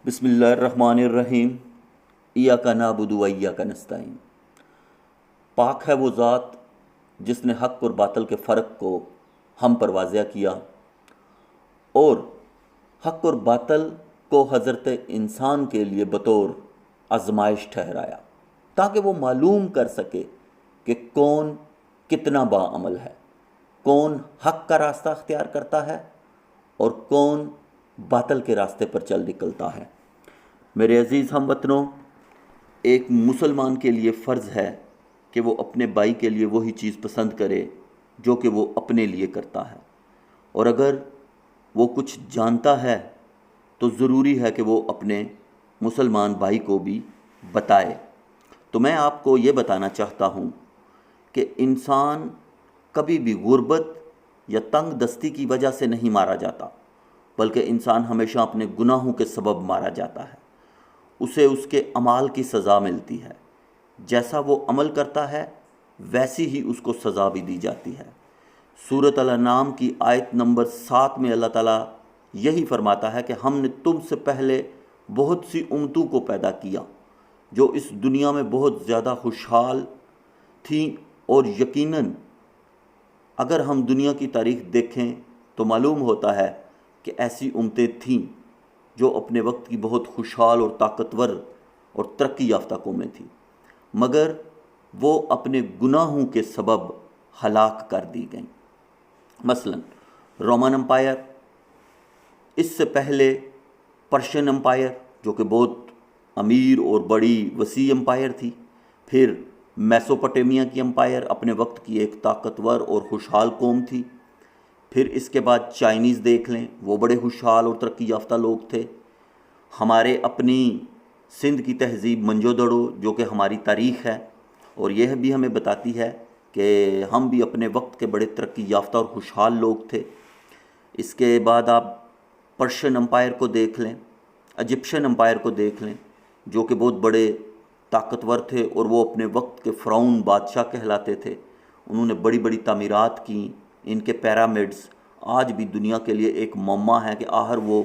بسم اللہ الرحمن الرحیم۔ ایاک نعبد و ایاک نستعین۔ پاک ہے وہ ذات جس نے حق اور باطل کے فرق کو ہم پر واضح کیا اور حق اور باطل کو حضرت انسان کے لیے بطور آزمائش ٹھہرایا تاکہ وہ معلوم کر سکے کہ کون کتنا باعمل ہے، کون حق کا راستہ اختیار کرتا ہے اور کون باطل کے راستے پر چل نکلتا ہے۔ میرے عزیز ہم وطنوں، ایک مسلمان کے لیے فرض ہے کہ وہ اپنے بھائی کے لیے وہی چیز پسند کرے جو کہ وہ اپنے لیے کرتا ہے، اور اگر وہ کچھ جانتا ہے تو ضروری ہے کہ وہ اپنے مسلمان بھائی کو بھی بتائے۔ تو میں آپ کو یہ بتانا چاہتا ہوں کہ انسان کبھی بھی غربت یا تنگ دستی کی وجہ سے نہیں مارا جاتا، بلکہ انسان ہمیشہ اپنے گناہوں کے سبب مارا جاتا ہے۔ اسے اس کے اعمال کی سزا ملتی ہے، جیسا وہ عمل کرتا ہے ویسی ہی اس کو سزا بھی دی جاتی ہے۔ سورۃ الانعام کی آیت نمبر 7 میں اللہ تعالیٰ یہی فرماتا ہے کہ ہم نے تم سے پہلے بہت سی امتوں کو پیدا کیا جو اس دنیا میں بہت زیادہ خوشحال تھیں، اور یقیناً اگر ہم دنیا کی تاریخ دیکھیں تو معلوم ہوتا ہے کہ ایسی امتیں تھیں جو اپنے وقت کی بہت خوشحال اور طاقتور اور ترقی یافتہ قومیں تھیں، مگر وہ اپنے گناہوں کے سبب ہلاک کر دی گئیں۔ مثلا رومن امپائر، اس سے پہلے پرشین امپائر جو کہ بہت امیر اور بڑی وسیع امپائر تھی، پھر میسوپوٹیمیا کی امپائر اپنے وقت کی ایک طاقتور اور خوشحال قوم تھی، پھر اس کے بعد چائنیز دیکھ لیں، وہ بڑے خوشحال اور ترقی یافتہ لوگ تھے۔ ہمارے اپنی سندھ کی تہذیب منجو دڑو جو کہ ہماری تاریخ ہے اور یہ بھی ہمیں بتاتی ہے کہ ہم بھی اپنے وقت کے بڑے ترقی یافتہ اور خوشحال لوگ تھے۔ اس کے بعد آپ پرشین امپائر کو دیکھ لیں، ایجپشین امپائر کو دیکھ لیں جو کہ بہت بڑے طاقتور تھے اور وہ اپنے وقت کے فرعون بادشاہ کہلاتے تھے۔ انہوں نے بڑی بڑی تعمیرات کیں، ان کے پیرامڈز آج بھی دنیا کے لیے ایک معمہ ہے کہ آخر وہ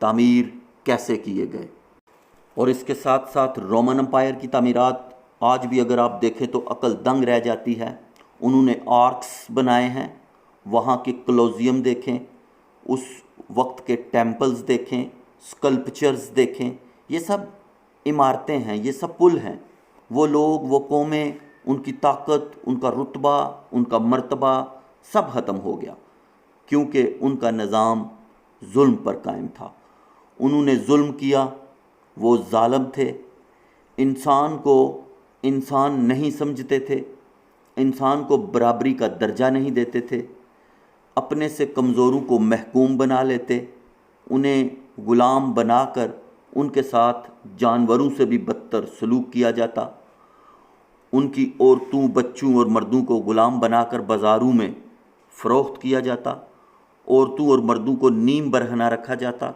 تعمیر کیسے کیے گئے۔ اور اس کے ساتھ ساتھ رومن امپائر کی تعمیرات آج بھی اگر آپ دیکھیں تو عقل دنگ رہ جاتی ہے۔ انہوں نے آرکس بنائے ہیں، وہاں کے کلوزیم دیکھیں، اس وقت کے ٹیمپلز دیکھیں، سکلپچرز دیکھیں، یہ سب عمارتیں ہیں، یہ سب پل ہیں۔ وہ لوگ، وہ قومیں، ان کی طاقت، ان کا رتبہ، ان کا مرتبہ سب ختم ہو گیا کیونکہ ان کا نظام ظلم پر قائم تھا۔ انہوں نے ظلم کیا، وہ ظالم تھے، انسان کو انسان نہیں سمجھتے تھے، انسان کو برابری کا درجہ نہیں دیتے تھے، اپنے سے کمزوروں کو محکوم بنا لیتے، انہیں غلام بنا کر ان کے ساتھ جانوروں سے بھی بدتر سلوک کیا جاتا، ان کی عورتوں، بچوں اور مردوں کو غلام بنا کر بازاروں میں فروخت کیا جاتا، عورتوں اور مردوں کو نیم برہنہ رکھا جاتا،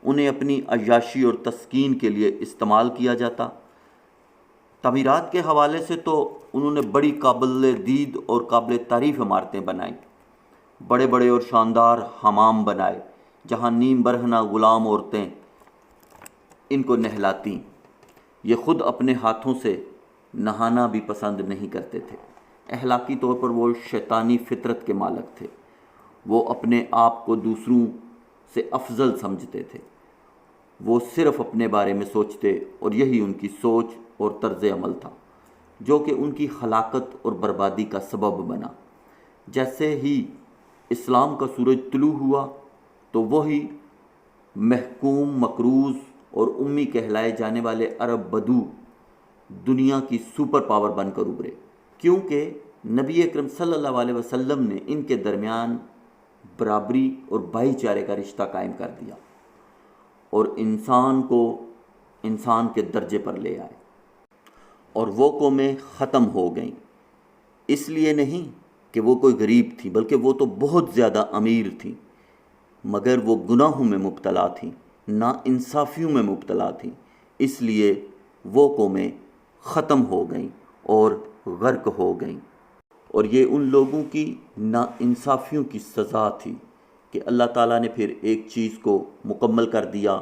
انہیں اپنی عیاشی اور تسکین کے لیے استعمال کیا جاتا۔ تعمیرات کے حوالے سے تو انہوں نے بڑی قابل دید اور قابل تعریف عمارتیں بنائیں، بڑے بڑے اور شاندار حمام بنائے جہاں نیم برہنہ غلام عورتیں ان کو نہلاتی۔ یہ خود اپنے ہاتھوں سے نہانا بھی پسند نہیں کرتے تھے، اخلاقی طور پر وہ شیطانی فطرت کے مالک تھے، وہ اپنے آپ کو دوسروں سے افضل سمجھتے تھے، وہ صرف اپنے بارے میں سوچتے اور یہی ان کی سوچ اور طرز عمل تھا جو کہ ان کی ہلاکت اور بربادی کا سبب بنا۔ جیسے ہی اسلام کا سورج طلوع ہوا تو وہی محکوم، مقروض اور امی کہلائے جانے والے عرب بدو دنیا کی سپر پاور بن کر ابھرے، کیونکہ نبی اکرم صلی اللہ علیہ وسلم نے ان کے درمیان برابری اور بھائی چارے کا رشتہ قائم کر دیا اور انسان کو انسان کے درجے پر لے آئے، اور وہ قومیں ختم ہو گئیں۔ اس لیے نہیں کہ وہ کوئی غریب تھی، بلکہ وہ تو بہت زیادہ امیر تھیں، مگر وہ گناہوں میں مبتلا تھیں، نا انصافیوں میں مبتلا تھیں، اس لیے وہ قومیں ختم ہو گئیں اور غرق ہو گئیں۔ اور یہ ان لوگوں کی نا انصافیوں کی سزا تھی کہ اللہ تعالیٰ نے پھر ایک چیز کو مکمل کر دیا،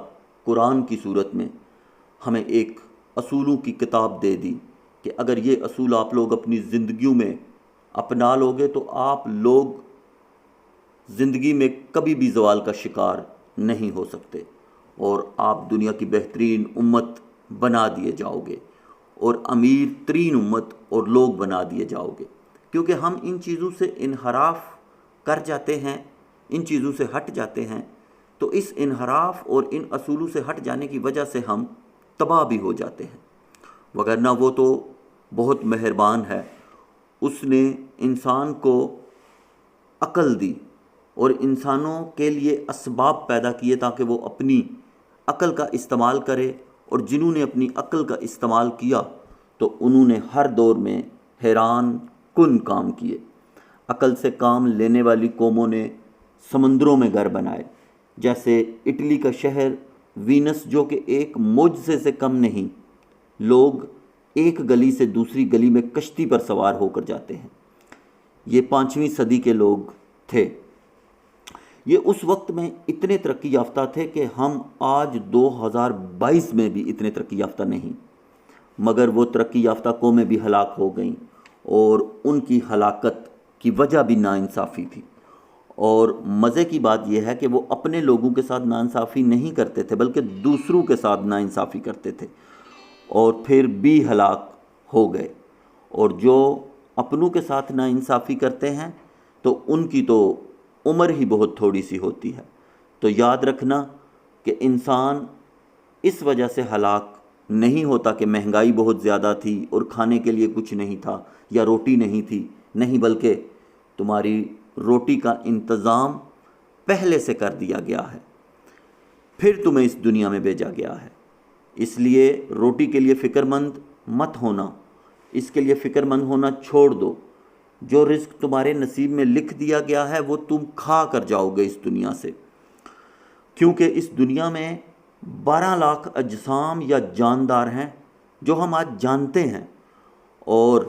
قرآن کی صورت میں ہمیں ایک اصولوں کی کتاب دے دی کہ اگر یہ اصول آپ لوگ اپنی زندگیوں میں اپنا لوگے تو آپ لوگ زندگی میں کبھی بھی زوال کا شکار نہیں ہو سکتے، اور آپ دنیا کی بہترین امت بنا دیے جاؤ گے، اور امیر ترین امت اور لوگ بنا دیے جاؤ گے۔ کیونکہ ہم ان چیزوں سے انحراف کر جاتے ہیں، ان چیزوں سے ہٹ جاتے ہیں، تو اس انحراف اور ان اصولوں سے ہٹ جانے کی وجہ سے ہم تباہ بھی ہو جاتے ہیں۔ وگرنہ وہ تو بہت مہربان ہے، اس نے انسان کو عقل دی اور انسانوں کے لیے اسباب پیدا کیے تاکہ وہ اپنی عقل کا استعمال کرے، اور جنہوں نے اپنی عقل کا استعمال کیا تو انہوں نے ہر دور میں حیران کن کام کیے۔ عقل سے کام لینے والی قوموں نے سمندروں میں گھر بنائے، جیسے اٹلی کا شہر وینس جو کہ ایک معجزے سے کم نہیں۔ لوگ ایک گلی سے دوسری گلی میں کشتی پر سوار ہو کر جاتے ہیں۔ یہ 5ویں صدی کے لوگ تھے۔ یہ اس وقت میں اتنے ترقی یافتہ تھے کہ ہم آج 2022 میں بھی اتنے ترقی یافتہ نہیں، مگر وہ ترقی یافتہ قومیں بھی ہلاک ہو گئیں، اور ان کی ہلاکت کی وجہ بھی ناانصافی تھی۔ اور مزے کی بات یہ ہے کہ وہ اپنے لوگوں کے ساتھ ناانصافی نہیں کرتے تھے بلکہ دوسروں کے ساتھ ناانصافی کرتے تھے، اور پھر بھی ہلاک ہو گئے۔ اور جو اپنوں کے ساتھ ناانصافی کرتے ہیں تو ان کی تو عمر ہی بہت تھوڑی سی ہوتی ہے۔ تو یاد رکھنا کہ انسان اس وجہ سے ہلاک نہیں ہوتا کہ مہنگائی بہت زیادہ تھی اور کھانے کے لیے کچھ نہیں تھا یا روٹی نہیں تھی، نہیں، بلکہ تمہاری روٹی کا انتظام پہلے سے کر دیا گیا ہے، پھر تمہیں اس دنیا میں بھیجا گیا ہے۔ اس لیے روٹی کے لیے فکر مند مت ہونا، اس کے لیے فکر مند ہونا چھوڑ دو۔ جو رزق تمہارے نصیب میں لکھ دیا گیا ہے وہ تم کھا کر جاؤ گے اس دنیا سے، کیونکہ اس دنیا میں 12 لاکھ اجسام یا جاندار ہیں جو ہم آج جانتے ہیں، اور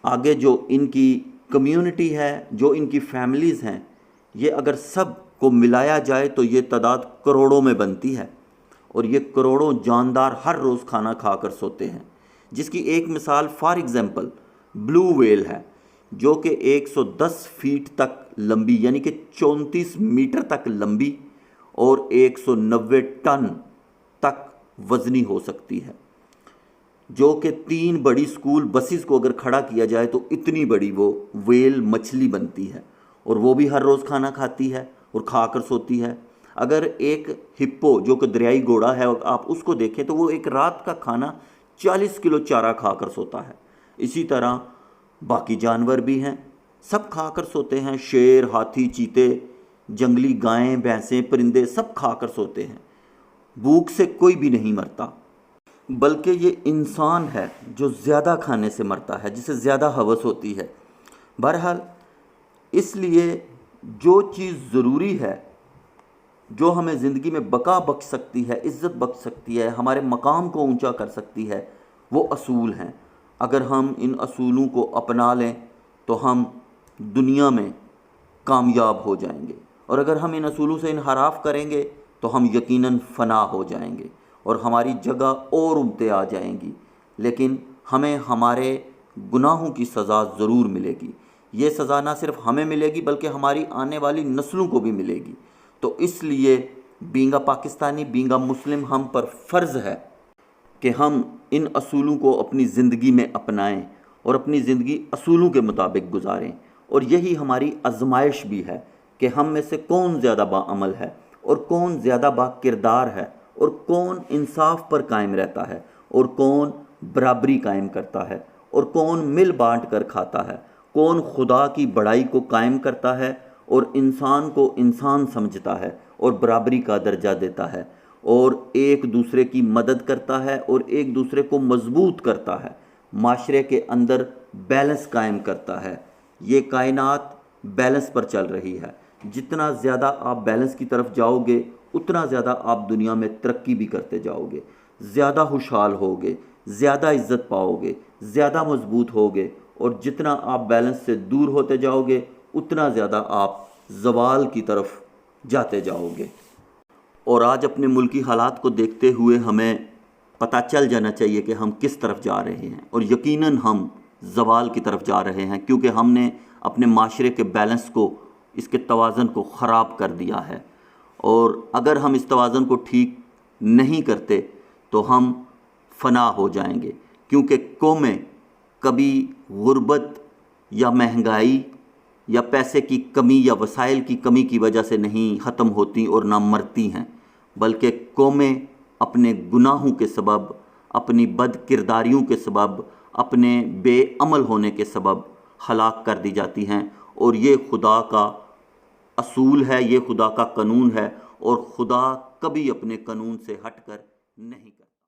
آگے جو ان کی کمیونٹی ہے، جو ان کی فیملیز ہیں، یہ اگر سب کو ملایا جائے تو یہ تعداد کروڑوں میں بنتی ہے، اور یہ کروڑوں جاندار ہر روز کھانا کھا کر سوتے ہیں، جس کی ایک مثال فار ایگزامپل بلو ویل ہے، جو کہ 110 فیٹ تک لمبی، یعنی کہ 34 میٹر تک لمبی، اور 190 ٹن تک وزنی ہو سکتی ہے، جو کہ 3 بڑی سکول بسز کو اگر کھڑا کیا جائے تو اتنی بڑی وہ ویل مچھلی بنتی ہے، اور وہ بھی ہر روز کھانا کھاتی ہے اور کھا کر سوتی ہے۔ اگر ایک ہپو جو کہ دریائی گھوڑا ہے، آپ اس کو دیکھیں تو وہ ایک رات کا کھانا 40 کلو چارہ کھا کر سوتا ہے۔ اسی طرح باقی جانور بھی ہیں، سب کھا کر سوتے ہیں، شیر، ہاتھی، چیتے، جنگلی گائیں، بھینسیں، پرندے سب کھا کر سوتے ہیں۔ بھوک سے کوئی بھی نہیں مرتا، بلکہ یہ انسان ہے جو زیادہ کھانے سے مرتا ہے، جسے زیادہ ہوس ہوتی ہے۔ بہرحال اس لیے جو چیز ضروری ہے، جو ہمیں زندگی میں بقا بخش سکتی ہے، عزت بخش سکتی ہے، ہمارے مقام کو اونچا کر سکتی ہے، وہ اصول ہیں۔ اگر ہم ان اصولوں کو اپنا لیں تو ہم دنیا میں کامیاب ہو جائیں گے، اور اگر ہم ان اصولوں سے انحراف کریں گے تو ہم یقیناً فنا ہو جائیں گے اور ہماری جگہ اور اونتے آ جائیں گی، لیکن ہمیں ہمارے گناہوں کی سزا ضرور ملے گی۔ یہ سزا نہ صرف ہمیں ملے گی بلکہ ہماری آنے والی نسلوں کو بھی ملے گی۔ تو اس لیے بینگا پاکستانی، بینگا مسلم، ہم پر فرض ہے کہ ہم ان اصولوں کو اپنی زندگی میں اپنائیں اور اپنی زندگی اصولوں کے مطابق گزاریں، اور یہی ہماری آزمائش بھی ہے کہ ہم میں سے کون زیادہ باعمل ہے اور کون زیادہ با کردار ہے، اور کون انصاف پر قائم رہتا ہے، اور کون برابری قائم کرتا ہے، اور کون مل بانٹ کر کھاتا ہے، کون خدا کی بڑائی کو قائم کرتا ہے اور انسان کو انسان سمجھتا ہے اور برابری کا درجہ دیتا ہے، اور ایک دوسرے کی مدد کرتا ہے اور ایک دوسرے کو مضبوط کرتا ہے، معاشرے کے اندر بیلنس قائم کرتا ہے۔ یہ کائنات بیلنس پر چل رہی ہے۔ جتنا زیادہ آپ بیلنس کی طرف جاؤ گے اتنا زیادہ آپ دنیا میں ترقی بھی کرتے جاؤ گے، زیادہ خوشحال ہوگے، زیادہ عزت پاؤ گے، زیادہ مضبوط ہوگے، اور جتنا آپ بیلنس سے دور ہوتے جاؤ گے اتنا زیادہ آپ زوال کی طرف جاتے جاؤ گے۔ اور آج اپنے ملکی حالات کو دیکھتے ہوئے ہمیں پتہ چل جانا چاہیے کہ ہم کس طرف جا رہے ہیں، اور یقیناً ہم زوال کی طرف جا رہے ہیں، کیونکہ ہم نے اپنے معاشرے کے بیلنس کو، اس کے توازن کو خراب کر دیا ہے۔ اور اگر ہم اس توازن کو ٹھیک نہیں کرتے تو ہم فنا ہو جائیں گے، کیونکہ قومیں کبھی غربت یا مہنگائی یا پیسے کی کمی یا وسائل کی کمی کی وجہ سے نہیں ختم ہوتی اور نہ مرتی ہیں، بلکہ قومیں اپنے گناہوں کے سبب، اپنی بد کرداریوں کے سبب، اپنے بے عمل ہونے کے سبب ہلاک کر دی جاتی ہیں۔ اور یہ خدا کا اصول ہے، یہ خدا کا قانون ہے، اور خدا کبھی اپنے قانون سے ہٹ کر نہیں کرتا۔